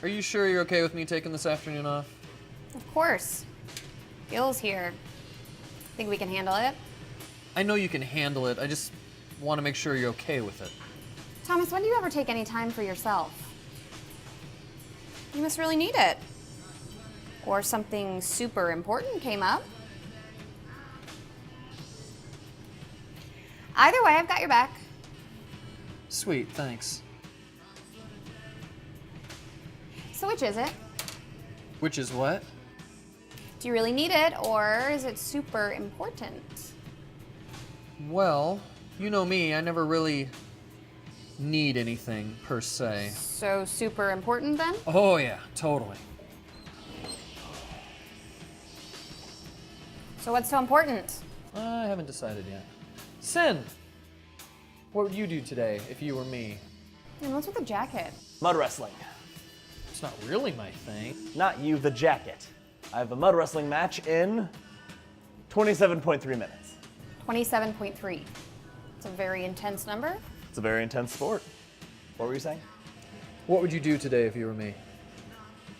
Are you sure you're okay with me taking this afternoon off? Of course. Gil's here. Think we can handle it? I know you can handle it. I just want to make sure you're okay with it. Thomas, when do you ever take any time for yourself? You must really need it. Or something super important came up. Either way, I've got your back. Sweet, thanks. So which is it? Which is what? Do you really need it, or is it super important? Well, you know me, I never really need anything, per se. So super important then? Oh yeah, totally. So what's so important? I haven't decided yet. Sin! What would you do today if you were me? And what's with the jacket? Mud wrestling. It's not really my thing. Not you, the jacket. I have a mud wrestling match in 27.3 minutes. 27.3. It's a very intense number. It's a very intense sport. What were you saying? What would you do today if you were me?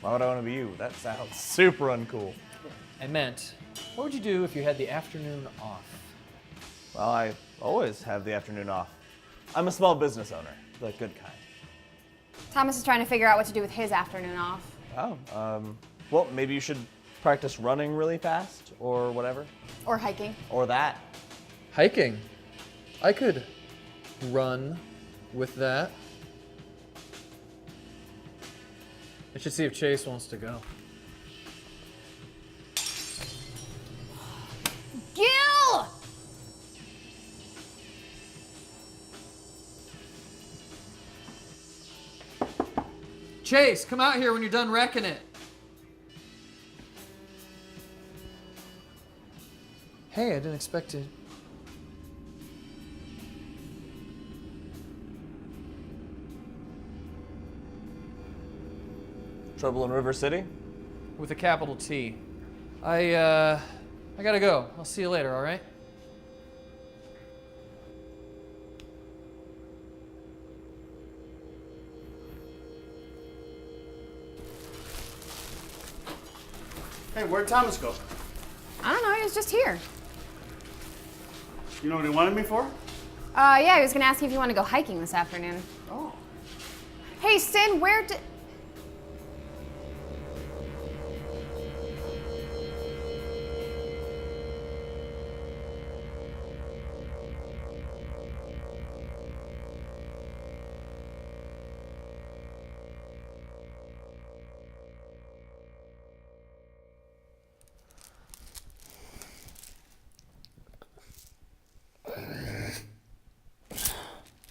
Why would I want to be you? That sounds super uncool. I meant, what would you do if you had the afternoon off? Well, I always have the afternoon off. I'm a small business owner, the good kind. Thomas is trying to figure out what to do with his afternoon off. Oh, well, maybe you should practice running really fast or whatever. Or hiking. Or that. Hiking. I could run with that. I should see if Chase wants to go. Gil! Chase, come out here when you're done wrecking it. Hey, I didn't expect to. Trouble in River City? With a capital T. I gotta go. I'll see you later, all right? Hey, where'd Thomas go? I don't know, he was just here. You know what he wanted me for? Yeah, he was gonna ask you if you want to go hiking this afternoon. Oh. Hey, Sin, where did...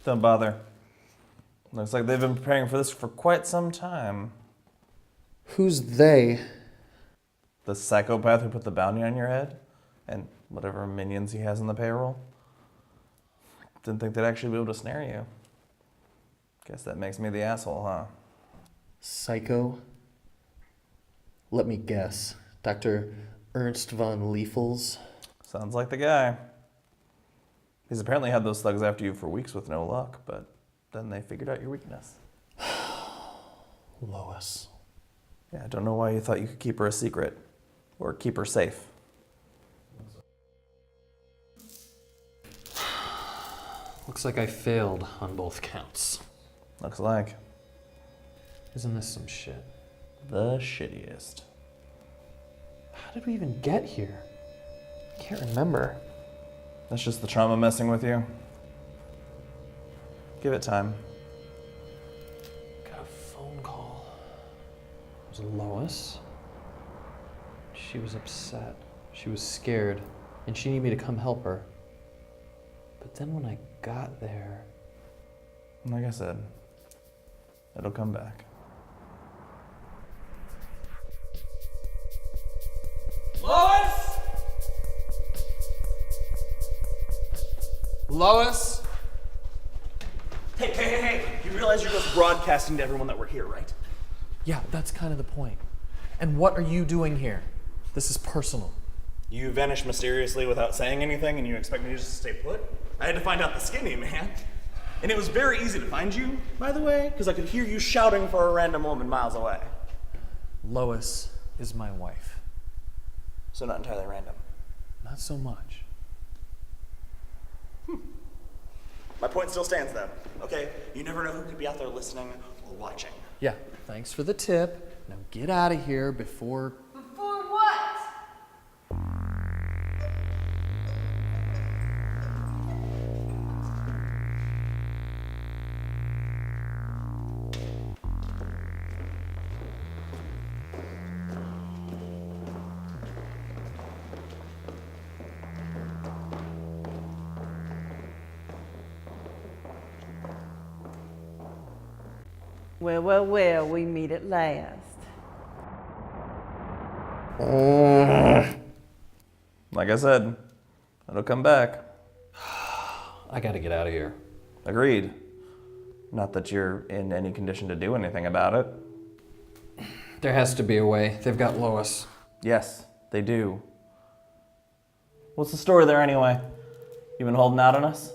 Don't bother. Looks like they've been preparing for this for quite some time. Who's they? The psychopath who put the bounty on your head? And whatever minions he has on the payroll? Didn't think they'd actually be able to snare you. Guess that makes me the asshole, huh? Psycho? Let me guess. Dr. Ernst von Liefels? Sounds like the guy. He's apparently had those thugs after you for weeks with no luck, but then they figured out your weakness. Lois. Yeah, I don't know why you thought you could keep her a secret. Or keep her safe. Looks like I failed on both counts. Looks like. Isn't this some shit? The shittiest. How did we even get here? I can't remember. That's just the trauma messing with you. Give it time. Got a phone call. It was Lois. She was upset. She was scared. And she needed me to come help her. But then when I got there... Like I said, it'll come back. Lois! Lois? Hey, you realize you're just broadcasting to everyone that we're here, right? Yeah, that's kind of the point. And what are you doing here? This is personal. You vanished mysteriously without saying anything and you expect me to just stay put? I had to find out the skinny, man. And it was very easy to find you, by the way, because I could hear you shouting for a random woman miles away. Lois is my wife. So not entirely random. Not so much. My point still stands, though, okay? You never know who could be out there listening or watching. Yeah, thanks for the tip. Now get out of here before... Before what? Well, well, well, we meet at last. Like I said, it'll come back. I gotta get out of here. Agreed. Not that you're in any condition to do anything about it. There has to be a way. They've got Lois. Yes, they do. What's the story there anyway? You been holding out on us?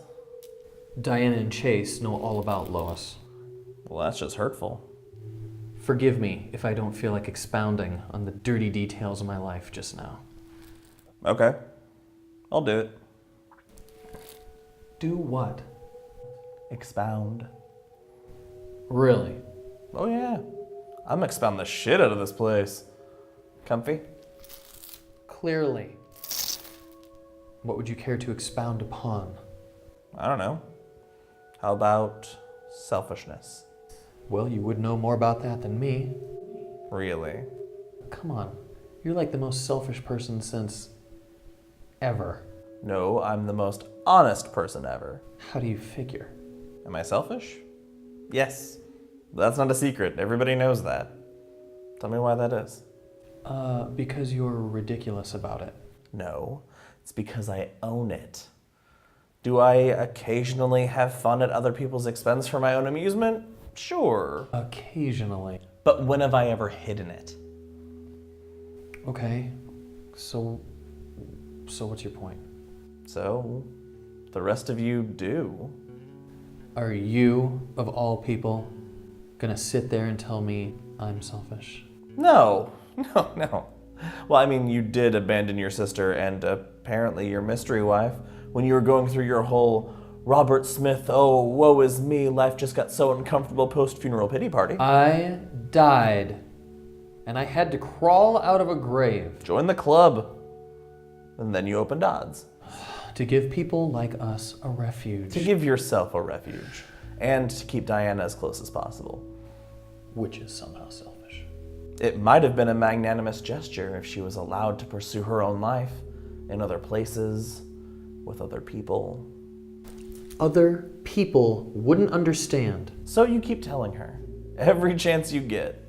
Diana and Chase know all about Lois. Well, that's just hurtful. Forgive me if I don't feel like expounding on the dirty details of my life just now. Okay. I'll do it. Do what? Expound. Really? Oh yeah. I'm expound the shit out of this place. Comfy? Clearly. What would you care to expound upon? I don't know. How about selfishness? Well, you would know more about that than me. Really? Come on. You're like the most selfish person since... ever. No, I'm the most honest person ever. How do you figure? Am I selfish? Yes. But that's not a secret. Everybody knows that. Tell me why that is. Because you're ridiculous about it. No, it's because I own it. Do I occasionally have fun at other people's expense for my own amusement? Sure. Occasionally. But when have I ever hidden it? Okay. So what's your point? So, the rest of you do. Are you, of all people, gonna sit there and tell me I'm selfish? No. Well, I mean, you did abandon your sister and apparently your mystery wife when you were going through your whole Robert Smith, oh, woe is me, life just got so uncomfortable post-funeral pity party. I died, and I had to crawl out of a grave. Join the club. And then you opened odds. To give people like us a refuge. To give yourself a refuge. And to keep Diana as close as possible. Which is somehow selfish. It might have been a magnanimous gesture if she was allowed to pursue her own life in other places, with other people. Other people wouldn't understand. So you keep telling her, every chance you get.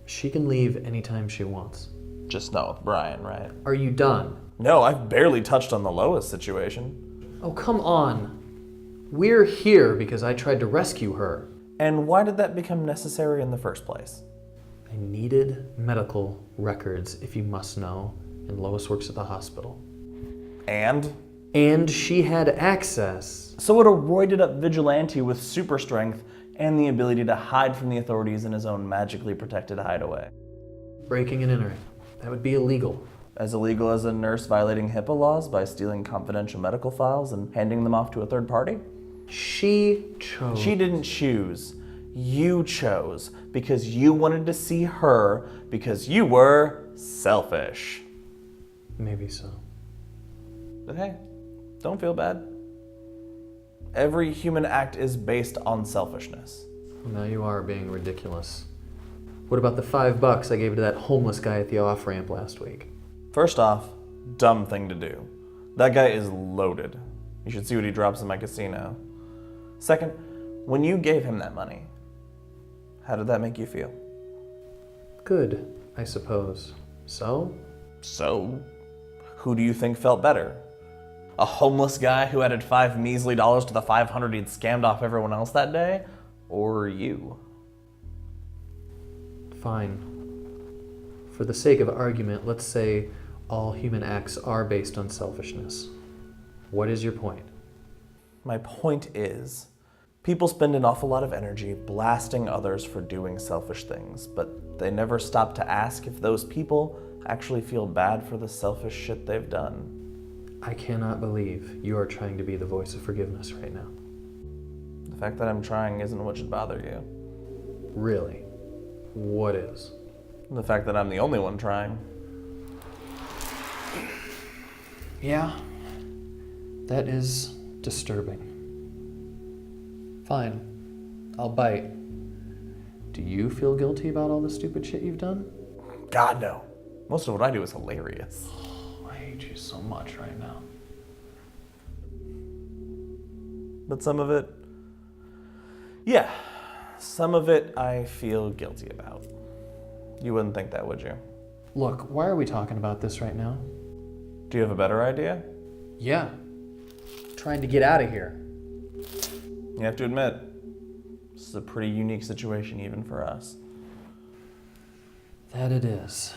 She can leave anytime she wants. Just not with Bryan, right? Are you done? No, I've barely touched on the Lois situation. Oh, come on. We're here because I tried to rescue her. And why did that become necessary in the first place? I needed medical records, if you must know, and Lois works at the hospital. And she had access. So would a roided up vigilante with super strength and the ability to hide from the authorities in his own magically protected hideaway. Breaking and entering. That would be illegal. As illegal as a nurse violating HIPAA laws by stealing confidential medical files and handing them off to a third party? She chose. She didn't choose. You chose because you wanted to see her because you were selfish. Maybe so. But hey, don't feel bad. Every human act is based on selfishness. Well, now you are being ridiculous. What about the $5 I gave to that homeless guy at the off-ramp last week? First off, dumb thing to do. That guy is loaded. You should see what he drops in my casino. Second, when you gave him that money, how did that make you feel? Good, I suppose. So? So, who do you think felt better? A homeless guy who added $5 measly to the $500 he'd scammed off everyone else that day? Or you? Fine. For the sake of argument, let's say all human acts are based on selfishness. What is your point? My point is, People spend an awful lot of energy blasting others for doing selfish things, but they never stop to ask if those people actually feel bad for the selfish shit they've done. I cannot believe you are trying to be the voice of forgiveness right now. The fact that I'm trying isn't what should bother you. Really? What is? The fact that I'm the only one trying. Yeah, that is disturbing. Fine, I'll bite. Do you feel guilty about all the stupid shit you've done? God, no. Most of what I do is hilarious. I hate you so much right now. But some of it, yeah, some of it I feel guilty about. You wouldn't think that, would you? Look, why are we talking about this right now? Do you have a better idea? Yeah. Trying to get out of here. You have to admit, this is a pretty unique situation even for us. That it is.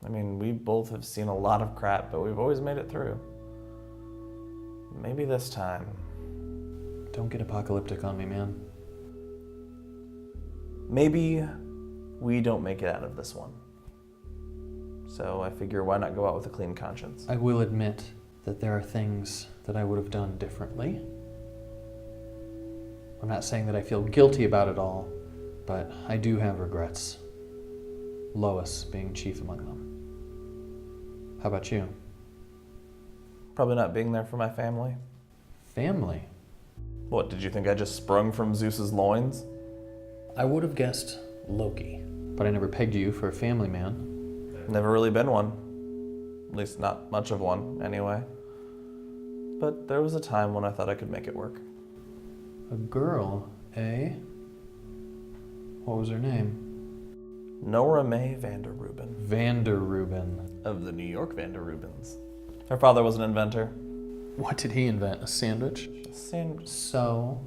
I mean, we both have seen a lot of crap, but we've always made it through. Maybe this time. Don't get apocalyptic on me, man. Maybe we don't make it out of this one. So I figure why not go out with a clean conscience? I will admit that there are things that I would have done differently. I'm not saying that I feel guilty about it all, but I do have regrets. Lois being chief among them. How about you? Probably not being there for my family. Family? What, did you think I just sprung from Zeus's loins? I would have guessed Loki, but I never pegged you for a family man. Never really been one. At least not much of one, anyway. But there was a time when I thought I could make it work. A girl, eh? What was her name? Nora Mae Vanderruben. Vanderruben. Of the New York Vanderrubens. Her father was an inventor. What did he invent? A sandwich? So,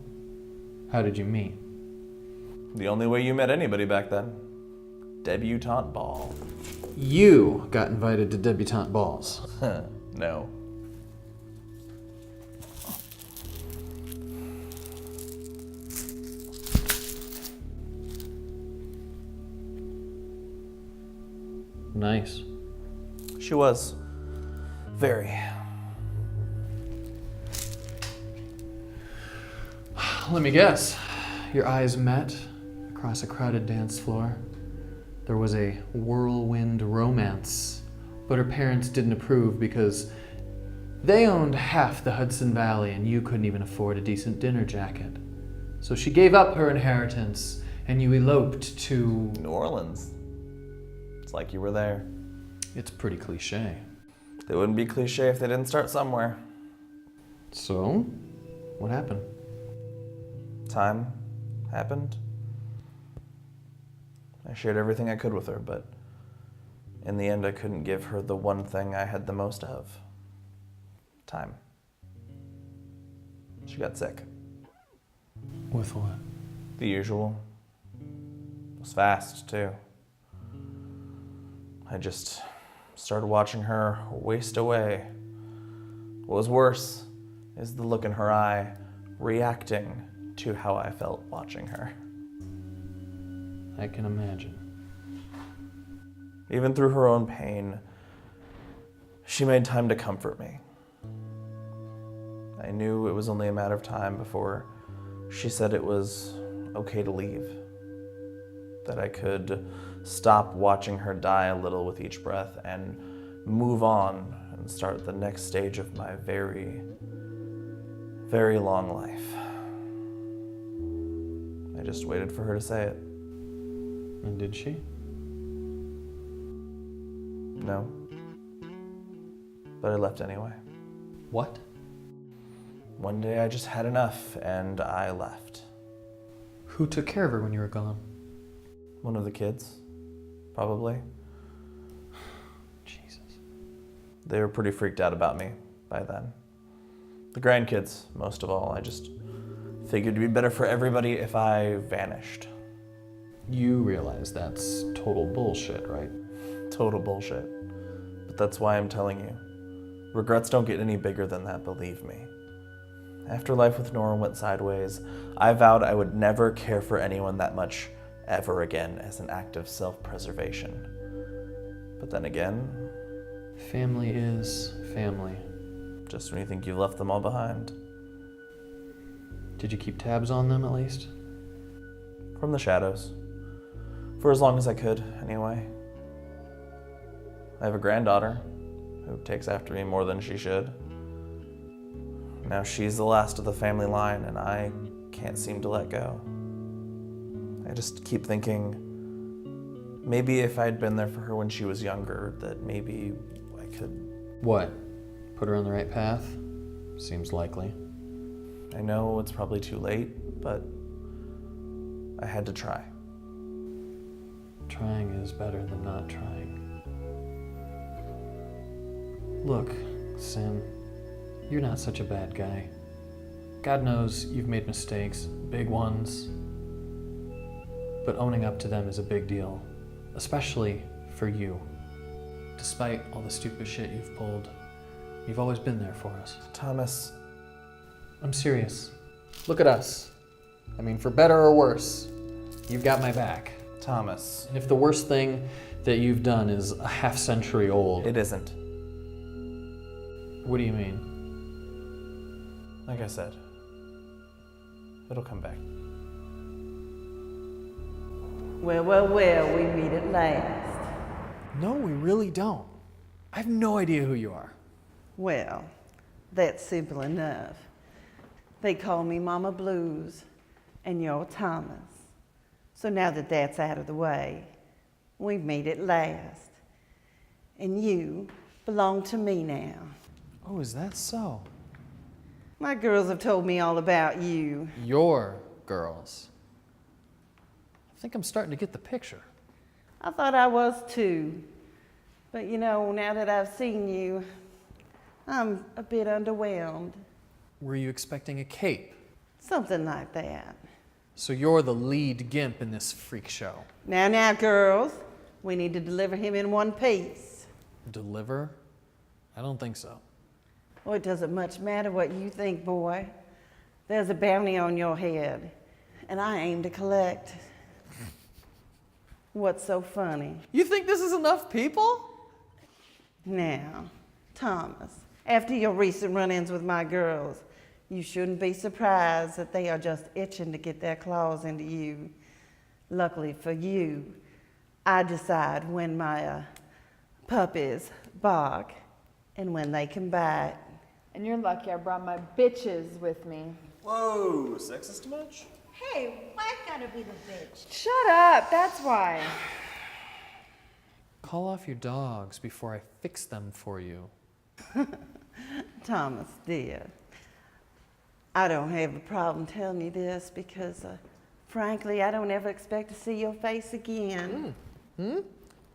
how did you meet? The only way you met anybody back then. Debutante ball. You got invited to debutante balls. No. Nice. She was. Very. Let me guess. Your eyes met across a crowded dance floor. There was a whirlwind romance, but her parents didn't approve because they owned half the Hudson Valley and you couldn't even afford a decent dinner jacket. So she gave up her inheritance and you eloped to... New Orleans. It's like you were there. It's pretty cliche. It wouldn't be cliche if they didn't start somewhere. So, what happened? Time happened. I shared everything I could with her, but in the end I couldn't give her the one thing I had the most of. Time. She got sick. With what? The usual. It was fast, too. I just started watching her waste away. What was worse is the look in her eye reacting to how I felt watching her. I can imagine. Even through her own pain, she made time to comfort me. I knew it was only a matter of time before she said it was okay to leave. That I could stop watching her die a little with each breath and move on and start the next stage of my very, very long life. I just waited for her to say it. And did she? No. But I left anyway. What? One day I just had enough and I left. Who took care of her when you were gone? One of the kids, probably. Jesus. They were pretty freaked out about me by then. The grandkids, most of all. I just figured it'd be better for everybody if I vanished. You realize that's total bullshit, right? Total bullshit. But that's why I'm telling you. Regrets don't get any bigger than that, believe me. After life with Nora went sideways, I vowed I would never care for anyone that much ever again as an act of self-preservation. But then again, Family is family. just when you think you've left them all behind. Did you keep tabs on them at least? From the shadows. For as long as I could, anyway. I have a granddaughter who takes after me more than she should. Now she's the last of the family line, and I can't seem to let go. I just keep thinking, maybe if I'd been there for her when she was younger, that maybe I could... What? Put her on the right path? Seems likely. I know it's probably too late, but I had to try. Trying is better than not trying. Look, Sin, you're not such a bad guy. God knows you've made mistakes, big ones. But owning up to them is a big deal, especially for you. Despite all the stupid shit you've pulled, you've always been there for us. Thomas, I'm serious. Look at us. I mean, for better or worse, you've got my back. Thomas. And if the worst thing that you've done is a half-century old... It isn't. What do you mean? Like I said, it'll come back. Well, well, well, we meet at last. No, we really don't. I have no idea who you are. Well, that's simple enough. They call me Mama Blues, and you're Thomas. So now that that's out of the way, we've meet at last. And you belong to me now. Oh, is that so? My girls have told me all about you. Your girls. I think I'm starting to get the picture. I thought I was too. But you know, now that I've seen you, I'm a bit underwhelmed. Were you expecting a cape? Something like that. So you're the lead gimp in this freak show. Now, girls, we need to deliver him in one piece. Deliver? I don't think so. Oh, it doesn't much matter what you think, boy. There's a bounty on your head, and I aim to collect. What's so funny? You think this is enough people? Now, Thomas, after your recent run-ins with my girls, you shouldn't be surprised that they are just itching to get their claws into you. Luckily for you, I decide when my puppies bark and when they can bite. And you're lucky I brought my bitches with me. Whoa, sexist much? Hey, why gotta be the bitch? Shut up, that's why. Call off your dogs before I fix them for you. Thomas, dear, I don't have a problem telling you this because, frankly, I don't ever expect to see your face again.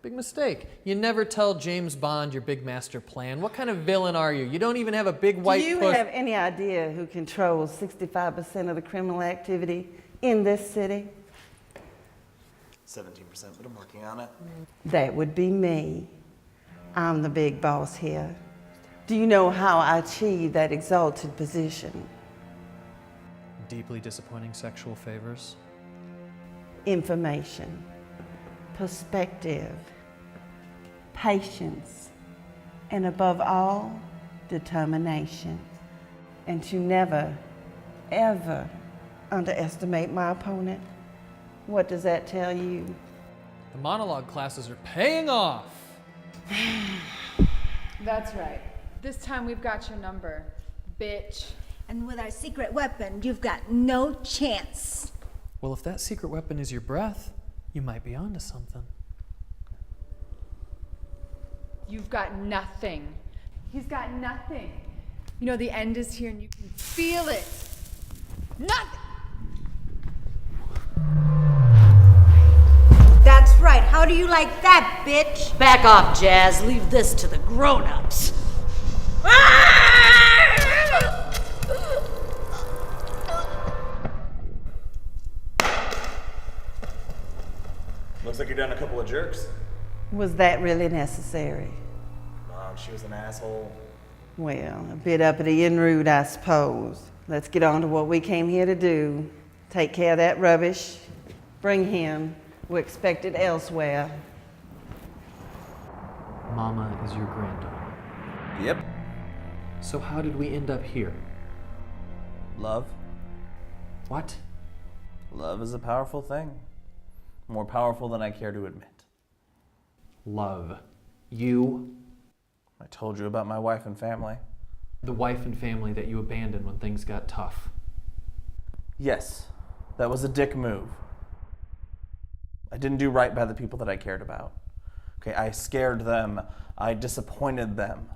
Big mistake. You never tell James Bond your big master plan. What kind of villain are you? You don't even have a big white Do you puss. have any idea who controls 65% of the criminal activity in this city? 17%, but I'm working on it. That would be me. I'm the big boss here. Do you know how I achieved that exalted position? Deeply disappointing sexual favors. Information, perspective, patience, and above all, determination. And to never, ever underestimate my opponent. What does that tell you? The monologue classes are paying off. That's right. This time we've got your number, bitch. And with our secret weapon, you've got no chance. Well, if that secret weapon is your breath, you might be onto something. You've got nothing. He's got nothing. You know, the end is here and you can feel it. Nothing! That's right. How do you like that, bitch? Back off, Jazz. Leave this to the grown-ups. Looks like you're down a couple of jerks. Was that really necessary? Mom, she was an asshole. Well, a bit uppity and rude, I suppose. Let's get on to what we came here to do. Take care of that rubbish. Bring him. We're expected elsewhere. Mama is your granddaughter. Yep. So how did we end up here? Love. What? Love is a powerful thing. More powerful than I care to admit. Love. You, I told you about my wife and family. the wife and family that you abandoned when things got tough. Yes, that was a dick move. I didn't do right by the people that I cared about. Okay, I scared them. I disappointed them.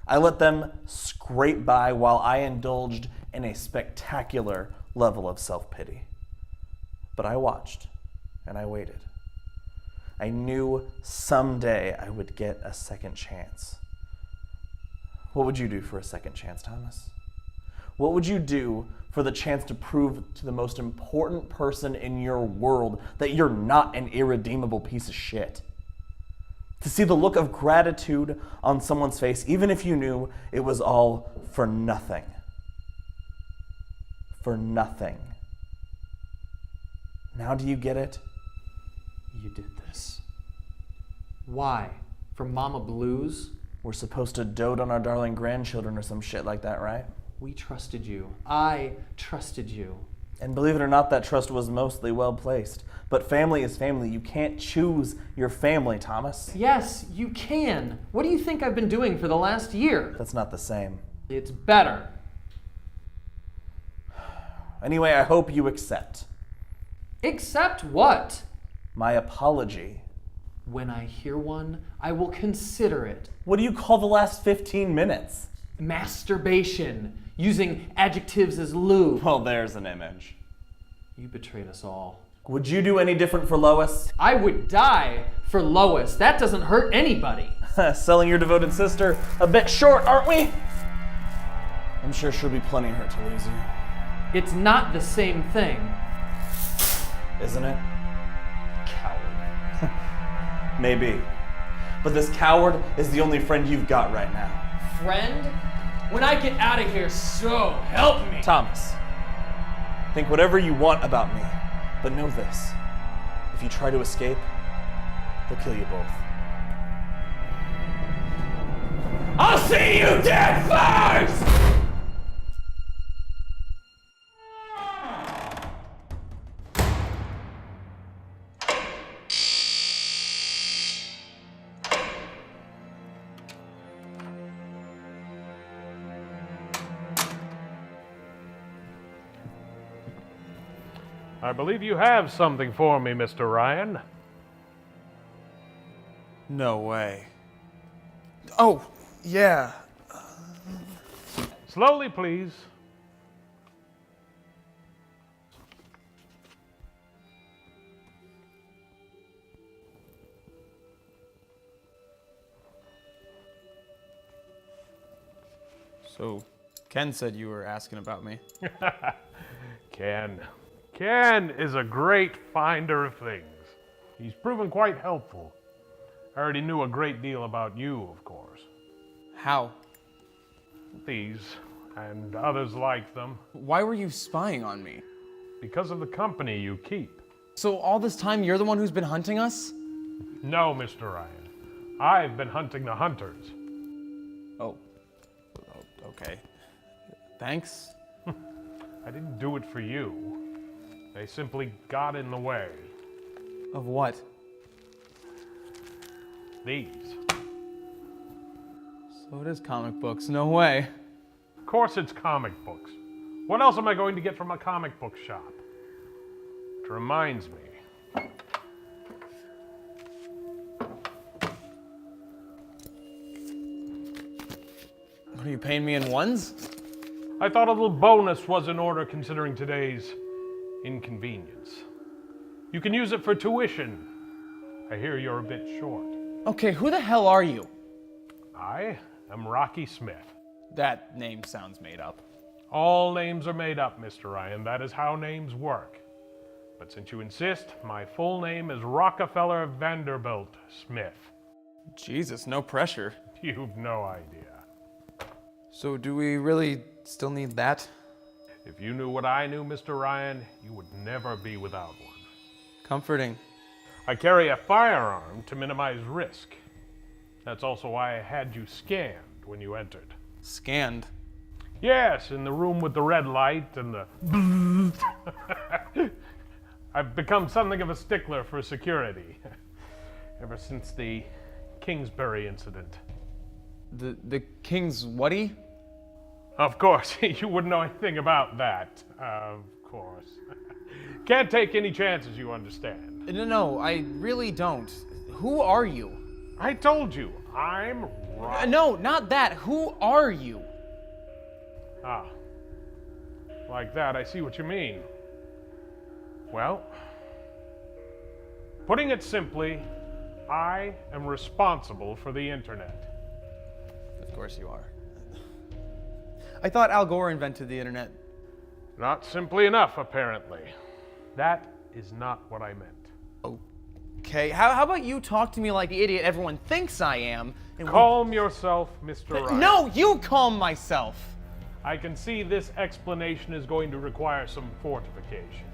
I let them scrape by while I indulged in a spectacular level of self-pity. But I watched and I waited. I knew someday I would get a second chance. What would you do for a second chance, Thomas? What would you do for the chance to prove to the most important person in your world that you're not an irredeemable piece of shit? To see the look of gratitude on someone's face, even if you knew it was all for nothing. For nothing. Now do you get it? You did this. Why? For Mama Blues? We're supposed to dote on our darling grandchildren or some shit like that, right? We trusted you. I trusted you. And believe it or not, that trust was mostly well placed. But family is family. You can't choose your family, Thomas. Yes, you can. What do you think I've been doing for the last year? That's not the same. It's better. Anyway, I hope you accept Accept what? my apology. When I hear one, I will consider it. What do you call the last 15 minutes? Masturbation. Using adjectives as lube. Well, there's an image. You betrayed us all. Would you do any different for Lois? I would die for Lois. That doesn't hurt anybody. Selling your devoted sister a bit short, aren't we? I'm sure she'll be plenty hurt to lose you. It's not the same thing. Isn't it? Coward. Maybe. But this coward is the only friend you've got right now. Friend? When I get out of here, so help me. Thomas, think whatever you want about me, but know this. If you try to escape, they'll kill you both. I'll see you dead first! I believe you have something for me, Mr. Ryan. No way. Oh, yeah. Slowly, please. So, Ken said you were asking about me. Ken is a great finder of things. He's proven quite helpful. I already knew a great deal about you, of course. How? These, and others like them, Why were you spying on me? because of the company you keep. So all this time you're the one who's been hunting us? No, Mr. Ryan. I've been hunting the hunters. Oh, okay. Thanks. I didn't do it for you. They simply got in the way. Of what? These. So it is comic books, no way. Of course it's comic books. What else am I going to get from a comic book shop? Which reminds me. What are you paying me in ones? I thought a little bonus was in order considering today's inconvenience. You can use it for tuition. I hear you're a bit short. Okay, who the hell are you? I am Rocky Smith. That name sounds made up. All names are made up, Mr. Ryan. That is how names work. But since you insist, my full name is Rockefeller Vanderbilt Smith. Jesus, no pressure. You've no idea. So do we really still need that? If you knew what I knew, Mr. Ryan, you would never be without one. Comforting. I carry a firearm to minimize risk. That's also why I had you scanned when you entered. Scanned? Yes, in the room with the red light and the I've become something of a stickler for security ever since the Kingsbury incident. The King's whaty? Of course, you wouldn't know anything about that. Of course. Can't take any chances, you understand. No, I really don't. Who are you? I told you, I'm Ryan. No, not that. Who are you? Ah, like that, I see what you mean. Well, putting it simply, I am responsible for the internet. Of course you are. I thought Al Gore invented the internet. Not simply enough, apparently. That is not what I meant. Okay, how about you talk to me like the idiot everyone thinks I am? And Calm yourself, Mr. Ryan. No, you calm myself. I can see this explanation is going to require some fortification.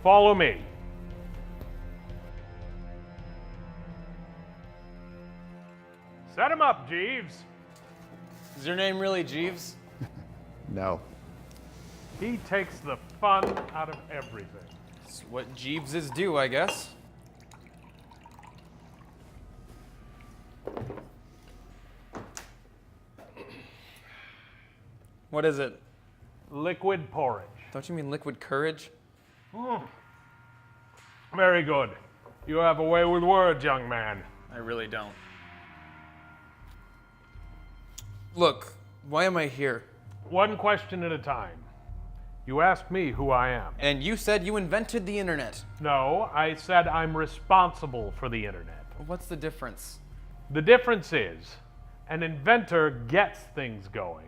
Follow me. Set him up, Jeeves. Is your name really Jeeves? No. He takes the fun out of everything. It's what Jeeveses do, I guess. What is it? Liquid porridge. Don't you mean liquid courage? Very good. You have a way with words, young man. I really don't. Look, why am I here? One question at a time. You asked me who I am. And you said you invented the internet. No, I said I'm responsible for the internet. What's the difference? The difference is, an inventor gets things going.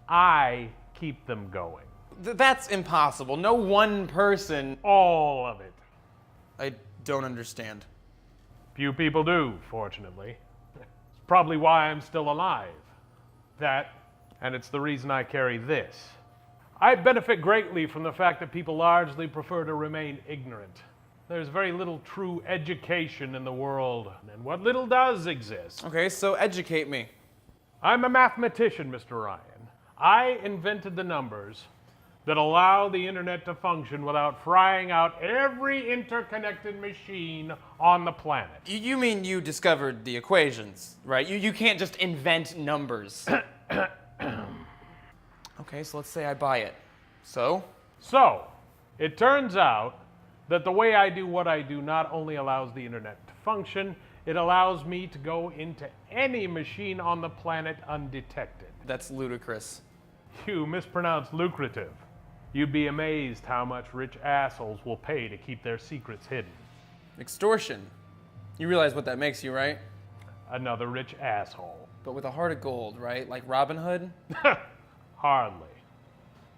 I keep them going. That's impossible. No one person... All of it. I don't understand. Few people do, fortunately. It's probably why I'm still alive. That, and it's the reason I carry this. I benefit greatly from the fact that people largely prefer to remain ignorant. There's very little true education in the world, and what little does exist. Okay, so educate me. I'm a mathematician, Mr. Ryan. I invented the numbers that allow the internet to function without frying out every interconnected machine on the planet. You mean you discovered the equations, right? You can't just invent numbers. Okay, so let's say I buy it. So? So, it turns out that the way I do what I do not only allows the internet to function, it allows me to go into any machine on the planet undetected. That's ludicrous. You mispronounced lucrative. You'd be amazed how much rich assholes will pay to keep their secrets hidden. Extortion. You realize what that makes you, right? Another rich asshole. But with a heart of gold, right? Like Robin Hood? Hardly.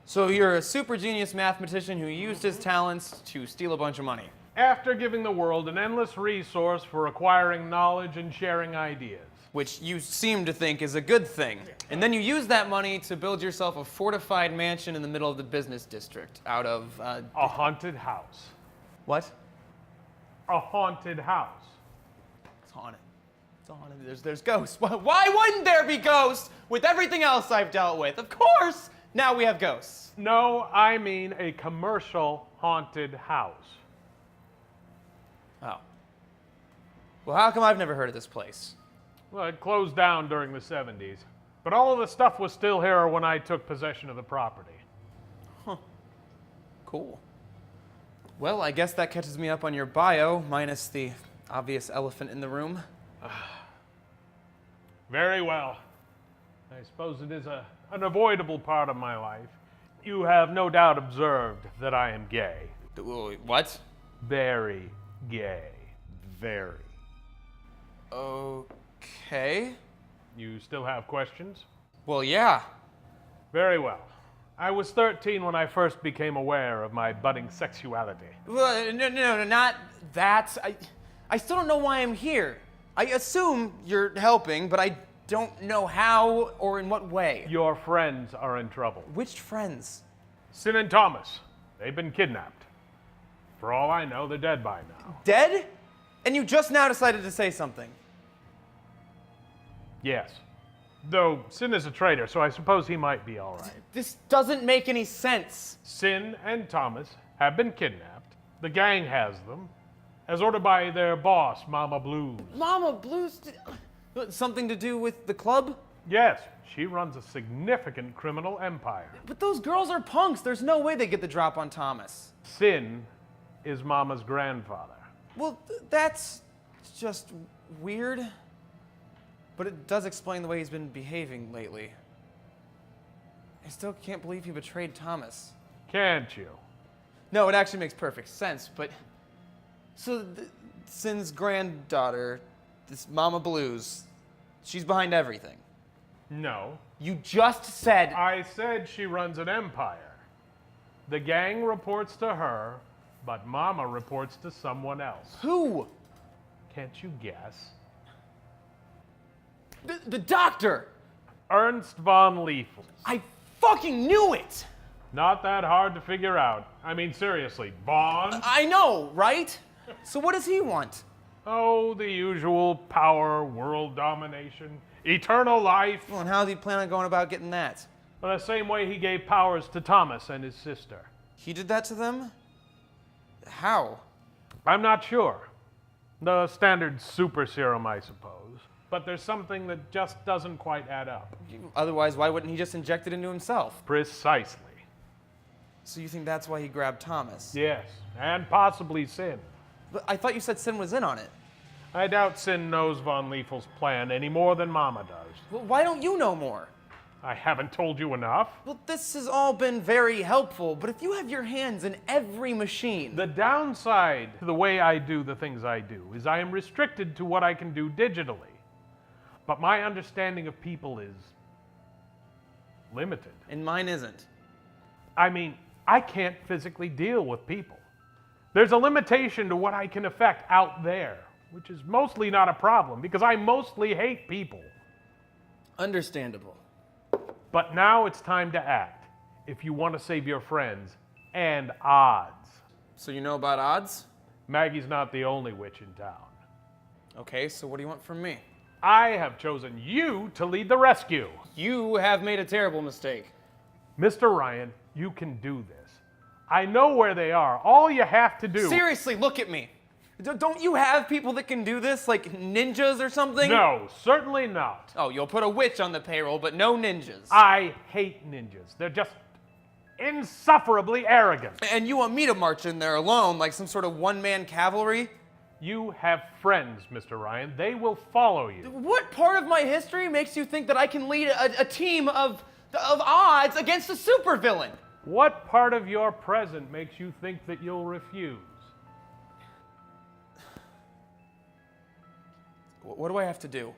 So you're a super genius mathematician who used his talents to steal a bunch of money. After giving the world an endless resource for acquiring knowledge and sharing ideas. Which you seem to think is a good thing. And then you use that money to build yourself a fortified mansion in the middle of the business district out of... a haunted house. What? A haunted house. It's haunted. It's haunted. There's ghosts. Why wouldn't there be ghosts with everything else I've dealt with? Of course! Now we have ghosts. No, I mean a commercial haunted house. Oh. Well, how come I've never heard of this place? Well, it closed down during the 70s. But all of the stuff was still here when I took possession of the property. Huh. Cool. Well, I guess that catches me up on your bio, minus the obvious elephant in the room. Very well. I suppose it is an unavoidable part of my life. You have no doubt observed that I am gay. What? Very gay. Very. Okay. You still have questions? Well, yeah. Very well. I was 13 when I first became aware of my budding sexuality. Well, no, not that. I still don't know why I'm here. I assume you're helping, but I don't know how or in what way. Your friends are in trouble. Which friends? Sin and Thomas. They've been kidnapped. For all I know, they're dead by now. Dead? And you just now decided to say something. Yes. Though Sin is a traitor, so I suppose he might be all right. This doesn't make any sense. Sin and Thomas have been kidnapped. The gang has them, as ordered by their boss, Mama Blues. Mama Blues? Something to do with the club? Yes, she runs a significant criminal empire. But those girls are punks. There's no way they get the drop on Thomas. Sin is Mama's grandfather. Well, that's just weird. But it does explain the way he's been behaving lately. I still can't believe he betrayed Thomas. Can't you? No, it actually makes perfect sense, but... So, Sin's granddaughter, this Mama Blues, she's behind everything. No. You just said... I said she runs an empire. The gang reports to her, but Mama reports to someone else. Who? Can't you guess? The doctor! Ernst von Liefels. I fucking knew it! Not that hard to figure out. I mean, seriously, Von? I know, right? So what does he want? Oh, the usual power, world domination, eternal life. Well, and how does he plan on going about getting that? Well, the same way he gave powers to Thomas and his sister. He did that to them? How? I'm not sure. The standard super serum, I suppose. But there's something that just doesn't quite add up. Otherwise, why wouldn't he just inject it into himself? Precisely. So you think that's why he grabbed Thomas? Yes, and possibly Sin. But I thought you said Sin was in on it. I doubt Sin knows Von Liefel's plan any more than Mama does. Well, why don't you know more? I haven't told you enough. Well, this has all been very helpful, but if you have your hands in every machine... The downside to the way I do the things I do is I am restricted to what I can do digitally. But my understanding of people is limited. And mine isn't. I mean, I can't physically deal with people. There's a limitation to what I can affect out there, which is mostly not a problem because I mostly hate people. Understandable. But now it's time to act if you want to save your friends and odds. So you know about odds? Maggie's not the only witch in town. Okay, so what do you want from me? I have chosen you to lead the rescue. You have made a terrible mistake. Mr. Ryan, you can do this. I know where they are. All you have to do... Seriously, look at me. Don't you have people that can do this, like ninjas or something? No, certainly not. Oh, you'll put a witch on the payroll, but no ninjas. I hate ninjas. They're just insufferably arrogant. And you want me to march in there alone, like some sort of one-man cavalry? You have friends, Mr. Ryan. They will follow you. What part of my history makes you think that I can lead a team of odds against a supervillain? What part of your present makes you think that you'll refuse? What do I have to do?